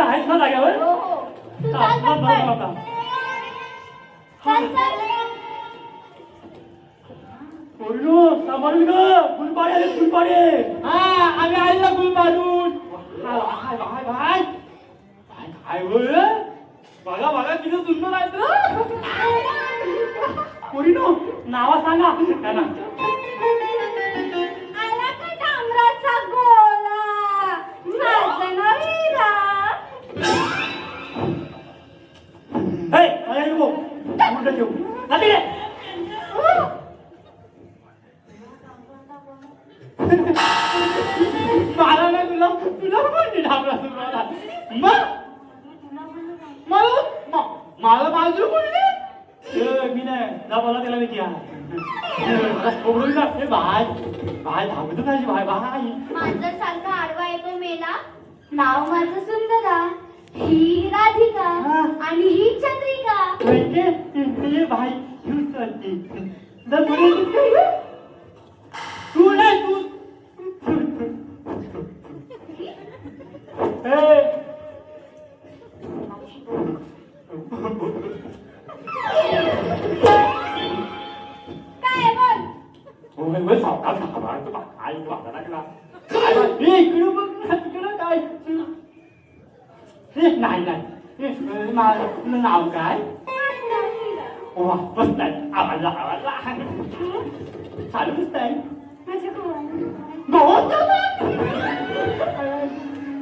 आहेस ना जाग्यावर? सांभाळून ग फुलपाडे आले फुलपाडे. हा आम्ही आले ना फुलपाडून. भाई काय होय बघा बघा किती सुंदर आहेत पोरीनो. नावा सांगा त्यांना. मला ना तुला तुला पण ढाबला तुम्हाला मला बाजू बोलले मी नाही जा बोला त्याला मी क्या पकडून लागते भाई भाई धावत नाही भाई भाई. माझं सारखा आडवा येतो मेला. नाव माझं सुंदरा, ही राधिका आणि ही चंद्रिका. भाई तू नाही तू काय बोल सावकाश काय वागा लागला इकडं बघ तिकडं काय नाही नाही माझं नाव काय वा मस्त आहे आवाजला आवाजला चालू मस्त आहे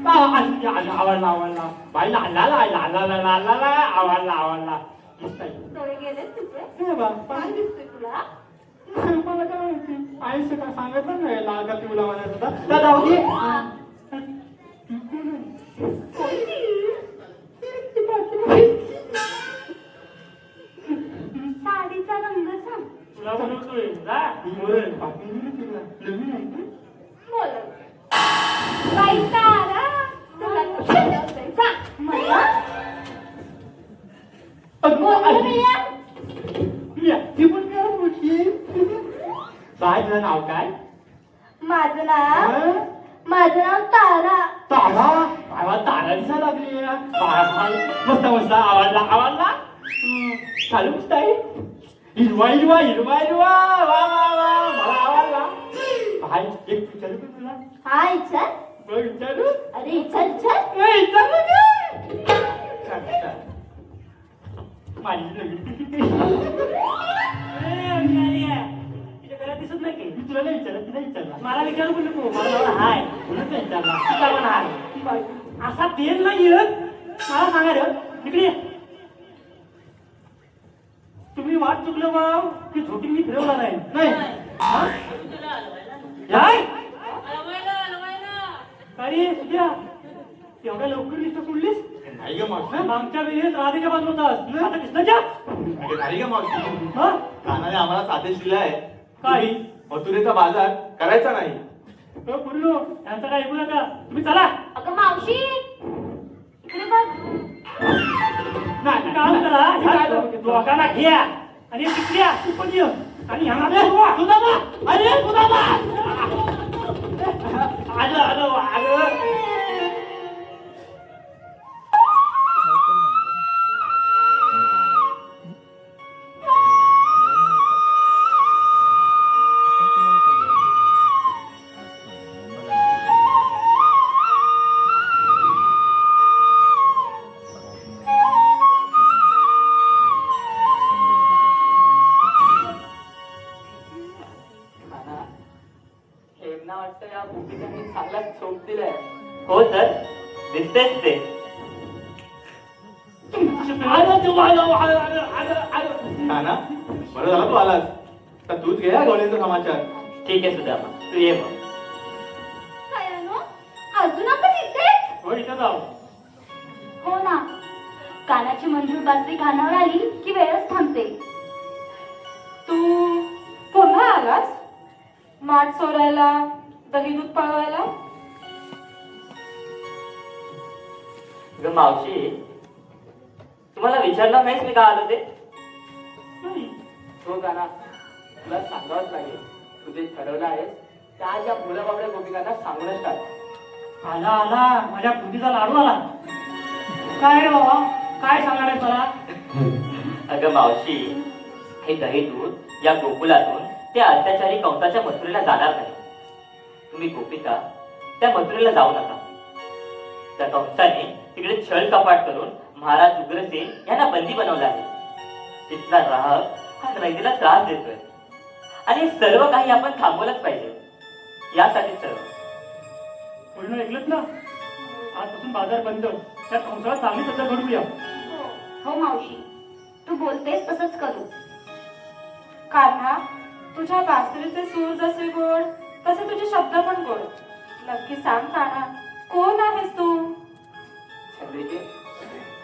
आवडला आवडला बाई लाला लाला लाला लाला आवडला आवडला मस्त आहे. डोळे गेले तुझे मला काय दिसतोय तुला? काय माहिती आयुष्य काय सांगितलं नाही लाल का पिवला म्हणायचं होता जाऊ दे. साडीचा रंग सांग. तुला बनवतोय जा नवीन आहे बोल बाई तारा तुला कशाचं सांग मला. काय तुझं नाव काय? माझं नाव तारा. तारा आवाज तारा दिसायला लागली मस्त मस्त आवडला आवडला चालू मस्त आहे हिरवा हिरवा हिरवा हिरवा वा वा वा मला आवडला. भाई एक विचारू का तुला? हा इच्छा बघ विचारू अरे इच्छा इच्छा विचारू माझी नवीन दिसत नाही की तुला नाही विचारलं तिला विचारला मला विचारू बोललो तू मला हाय म्हणून विचारला तुला पण हाय असा तेल नाही येत मला सांगा रे इकडे तुम्ही वाट चुकलं बाव की झोटी मी फिरवला नाही नाही अरे तुझ्या एवढ्या लवकर लिस्ट सोडलीस नाही ग मावशी मागच्या वेळेस राधेच्या बाजू होतास आता कृष्णाच्या नाही ग मावशी हा कानाने आम्हाला आदेश दिलाय काय मथुरेचा बाजार करायचा नाही. पुरलो यांचं काय ऐकू नका तुम्ही चला. अगं मावशी इकडे बघ. नाही काम करा दोघांना घ्या आणि तिकड्या तू पण ये आणि ह्यांना तुझा अरे तुझा आलं आलं आलं हो सर दिसतेच ते. काना बरं झालं तू आलास तर तूच घे गवळींचा समाचार. ठीक आहे सुद्धा तू ये मग. कयानो अजून आपण इथेच. हो इथं जाऊ. हो ना कानाची मंजूर बासरी कानावर आली की वेळच थांबते. तू पुन्हा आलास माठ सोडायला दही दूध पळवायला? ग मावशी, तुम्हाला विचारणार नाहीस मी का आलो ते? हो काना, तुला सांगावंच लागेल. तुझे ठरवलं आहेस त्या ज्या मुलाबाबड्या गोपिकांना सांगूनच टाक. आला आला माझ्या बुद्धीचा लाडू आला. काय रे बाबा, काय सांगणार आहे मला? अगं मावशी, हे दही दूध या गोकुलातून त्या अत्याचारी कंसाच्या मथुरेला जाणार नाही. तुम्ही गोपिका त्या मथुरेला जाऊ नका. त्या कंसाने तिकडे छळ कपाट करून महाराज उग्रसेन यांना बंदी बनवलं आहे. तिथला राहक हा रैदेला त्रास देतोय आणि सर्व काही आपण थांबवलंच पाहिजे. यासाठी सर्व बोलणं ऐकलंच ना? आजपासून बाजार बंद. त्या कंसाला चांगली सध्या घडवूया. हो मावशी, तू बोलतेस तसंच करू. कान्हा, तुझ्या बासरीचे सूर जसे गोड तसे तुझे शब्द पण गोड. नक्की सांग कान्हा, कोण आहेस तू? चंद्रिके,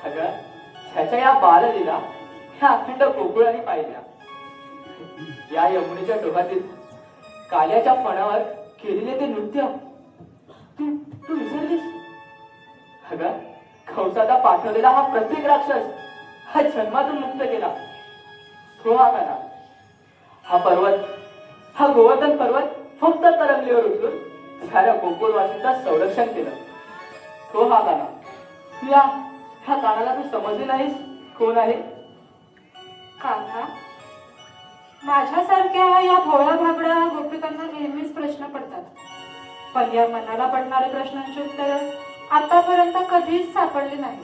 अगं ह्याच्या या बाललीला ह्या अखंड गोकुळाने पाहिल्या. या यमुनेच्या डोहातील काल्याच्या फणावर केलेले ते नृत्य तू तू विसरलीस? अगं कंसाला पाठवलेला हा प्रत्येक राक्षस हा जन्मातून मुक्त केला. तो हा काना, हा पर्वत, हा गोवर्धन पर्वत फक्त तरंगलीवर उचलून साऱ्या गोकुळवासींचं संरक्षण केलं. तो हा काना. ह्या कानाला तू समजली नाहीस कोण आहे? कान्हा, माझ्यासारख्या या भोळ्या भाबड्या गोपिकांना नेहमीच प्रश्न पडतात, पण या मनाला पडणारे प्रश्नांची उत्तर आतापर्यंत कधीच सापडली नाही.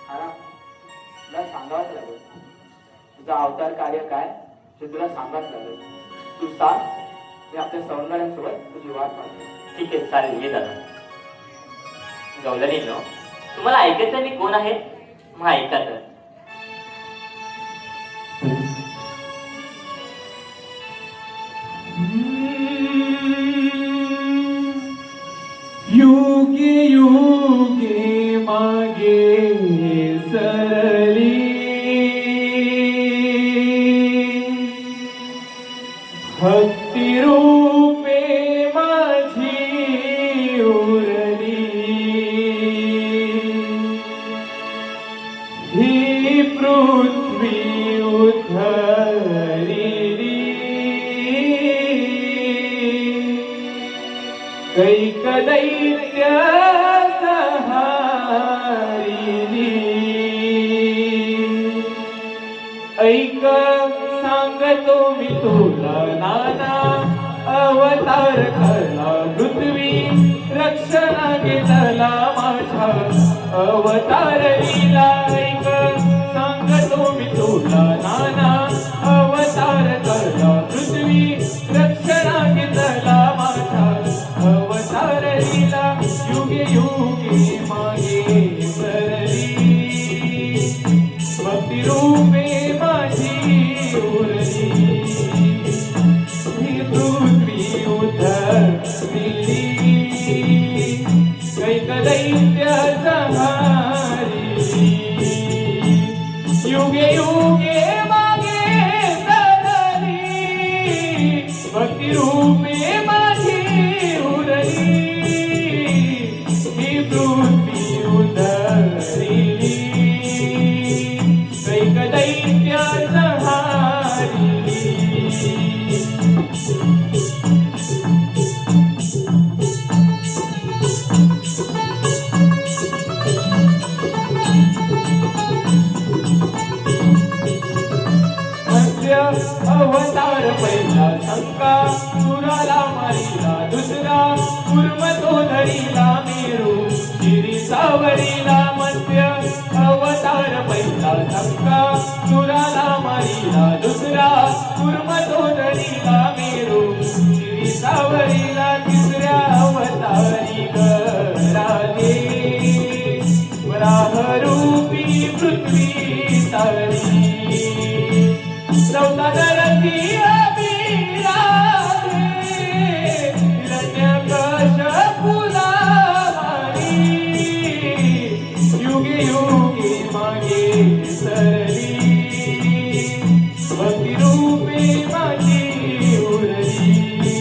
तुला सांगावंच लागेल. तुझा अवतार कार्य काय हे तुला सांगावंच लागेल. तू सांग, मी आपल्या सौंदर्यांसोबत तुझी वाट पाहतो. ठीक आहे, चालेल, ये दादा. गवलनीनो, तुम्हाला ऐकायचं मी कोण आहे? मग ऐका तर. युगे युगे मागे सरली भक्ती रूपे माझी उरली. ही पृथ्वी उद्धरली कैक दैत्य सहारिली. ऐक सांगतो मी तुला नाना अवतार खला पृथ्वी रक्षणा घेतला माझ्या अवतार लीला. ऐक सांगतो मी तुला नाना अवतार खला पृथ्वी रक्षणा घेतला माझ्या अवतार लीला. युगे युगे मागे सरली भक्ती रूपे माझी उरली. ही पृथ्वी उद्धरली कैक दैत्य सहारिली. युगे युगे मागे सरली भक्ती रूपे माझी उरली. ही पृथ्वी उद्धरली कैक दैत्य सहारिली. अवतार पहिला शंका सुराला मारिला दुसरा कुर्म तो धरिला मेरू शिरी सावरीला. मध्य अवतार पहिला शंका सुराला मारिला दुसरा कुर्म तो धरिला मेरू शिरी सावरीला. तिसऱ्या अवतारी राधे वराहरूपी पृथ्वी तारली. चौथा धरती अभिराधे हिरण्यकश फुलावारी. युगे युगे मागे सरली भक्ती रूपे माझी उरली.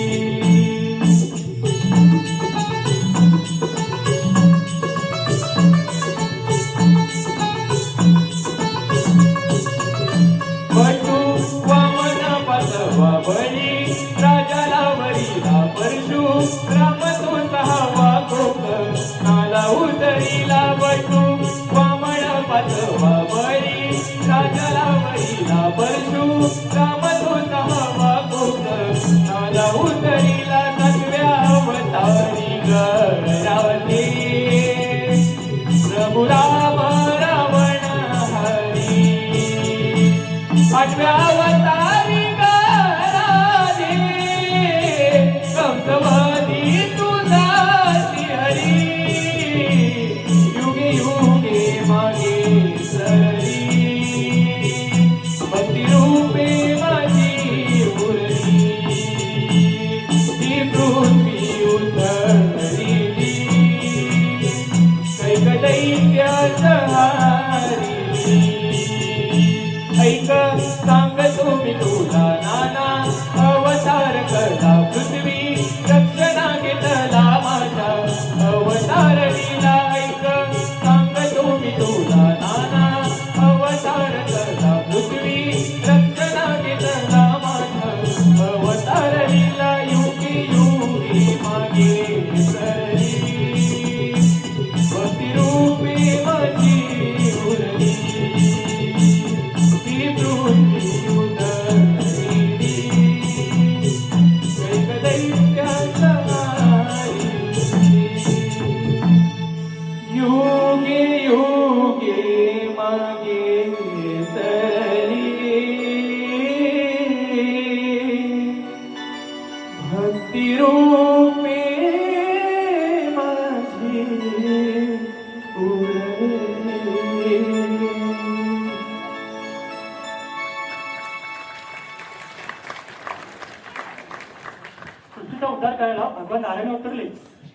सृष्टीचा उद्धार करायला भगवान नारायण उतरले.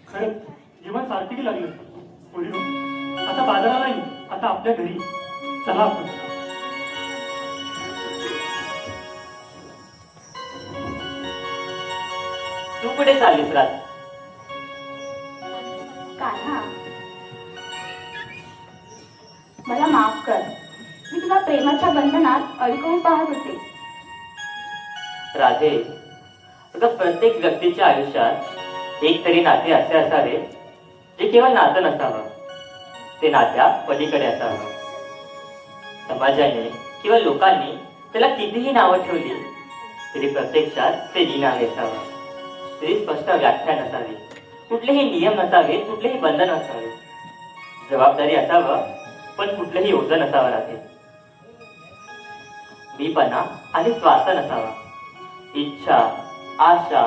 खरं जीवन सार्थकी लागलं. पोरीनो, आता बाजाराला नाही, आता आपल्या घरी चला आपण. तू कुठे चाललीस राज? कान्हा, मला माफ कर. मी तुला प्रेमाच्या बंधनात अडकवून पाहत होते. राधे, अगं प्रत्येक व्यक्तीच्या आयुष्यात एक तरी नाते असे असावे जे केवळ नातं नसावं, ते नात्या पलीकडे असावं. समाजाने किंवा लोकांनी त्याला कितीही नावं ठेवली तरी प्रत्यक्षात ते निनावे असावं. तरी स्पष्ट व्याख्या नसावी, कुठलेही नियम नसावे, कुठलेही बंधन नसावे. जबाबदारी असावं पण कुठलंही ओझं नसावं. राधे, मीपणा आणि स्वार्थ नसावा. इच्छा, आशा,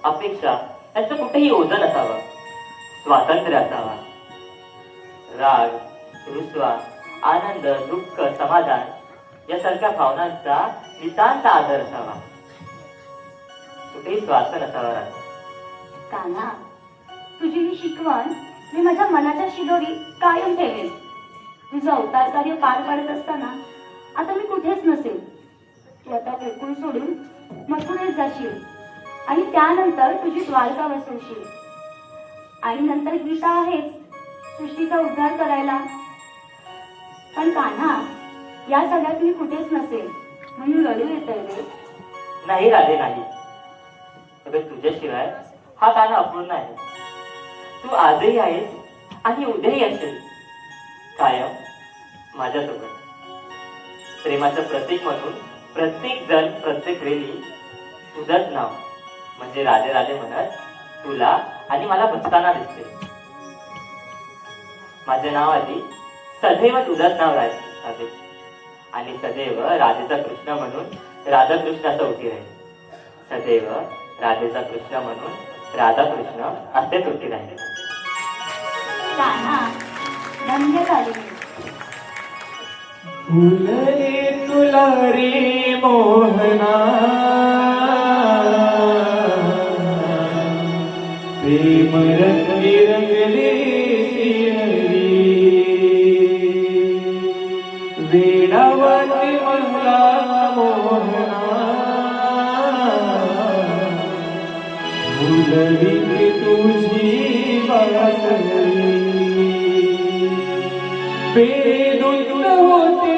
अपेक्षा यांचं कुठेही ओझं नसावं. स्वातंत्र्य असावा. राग, रुसवा, आनंद, दुःख, समाधान यासारख्या भावनांचा नितांत आदर असावा. कुठेही स्वार्थ नसावा. राग, कान्हा, तुझी ही शिकवण मी माझ्या मनाच्या शिदोरी कायम ठेवेन. तुझं अवतार कार्य पार पाडत असताना आता मी कुठेच नसेल. तू आता गोकुळ सोडून मथुरेत जाशील आणि त्यानंतर तुझी द्वारका वसवशील. आणि नंतर गीता आहेच सृष्टीचा उद्धार करायला. पण कान्हा, या सगळ्यात मी कुठेच नसेल म्हणून रडू येतंय रे. नाही राधे, नाही. अगं तुझ्याशिवाय हा काना अपूर्ण आहे. तू आजही आहेस आणि उद्याही असेल कायम माझ्यासोबत. प्रेमाचं प्रतीक म्हणून प्रत्येक जण, प्रत्येक वेळी तुझंच नाव म्हणजे राधे राधे म्हणत तुला आणि मला बसताना दिसते. माझे नाव आधी सदैव तुझंच नाव राधे, आणि सदैव राधेचा कृष्ण म्हणून राधाकृष्ण असं उठी राहील. सदैव राधेचा कृष्ण म्हणून राधाकृष्ण असेच उठी राहील. कान्हा, धन्य झाले मी. फुलले तुला रे मोहना, प्रेम रंगी रंगले श्रीहरी, वेडावती मला मोहना, फुलली तुझी बासरी, पेरे होते